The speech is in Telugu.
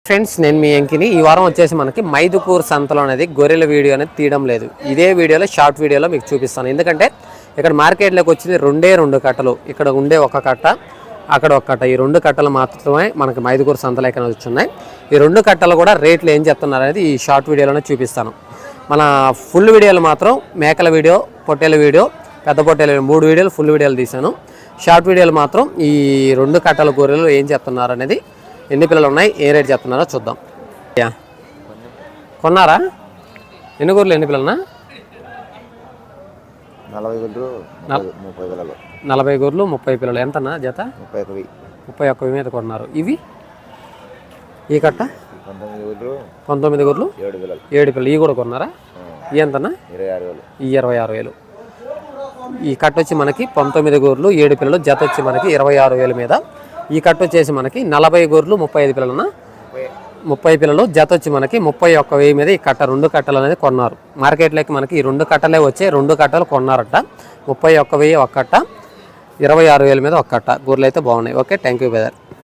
ఫ్రెండ్స్ నేను మీ ఎంకిని ఈ వారం వచ్చేసి మనకి మైదుకూరు సంతలో అనేది గొర్రెల వీడియో అనేది తీయడం లేదు. ఇదే వీడియోలో షార్ట్ వీడియోలో మీకు చూపిస్తాను. ఎందుకంటే ఇక్కడ మార్కెట్లోకి వచ్చింది రెండు కట్టలు. ఇక్కడ ఉండే ఒక కట్ట, అక్కడ ఒక కట్ట. ఈ 2 కట్టలు మాత్రమే మనకి మైదుకూరు సంతలోకి వచ్చున్నాయి. ఈ 2 కట్టలు కూడా రేట్లు ఏం చెప్తున్నారు అనేది ఈ షార్ట్ వీడియోలోనే చూపిస్తాను. మన ఫుల్ వీడియోలు మాత్రం మేకల వీడియో, పొట్టేల వీడియో, పెద్ద పొట్టేల 3 వీడియోలు ఫుల్ వీడియోలు తీశాను. షార్ట్ వీడియోలు మాత్రం ఈ 2 కట్టల గొర్రెలు ఏం చెప్తున్నారు అనేది, ఎన్ని పిల్లలు ఉన్నాయి, ఏ రేట్ చెప్తున్నారో చూద్దాం. కొన్నారా? ఎన్ని గొర్రెలు, ఎన్ని పిల్లలన్నా? 40 గొర్రెలు 30 పిల్లలు. ఎంతన్నా జత? 31 మీద కొన్నారు. ఇవి ఈ కట్ట 19 గొర్రెలు 7 పిల్లలు. ఇవి కూడా కొన్నారా? ఇవి ఎంతన్నా? 26,000. ఈ కట్ట వచ్చి మనకి 19 గొర్రెలు 7 పిల్లలు, జత వచ్చి మనకి 26,000 మీద. ఈ కట్ట వచ్చేసి మనకి 40 గొర్రెలు 35 పిల్లలన్నా, 30 పిల్లలు, జత వచ్చి మనకి 31,000 మీద. ఈ కట్ట 2 కట్టలు అనేది కొన్నారు. మార్కెట్లోకి మనకి ఈ 2 కట్టలే వచ్చే 2 కట్టలు కొన్నారట. 31,000 ఒక కట్ట, 26,000 మీద ఒక కట్ట. గొర్రెలు అయితే బాగున్నాయి. Okay, thank you brother.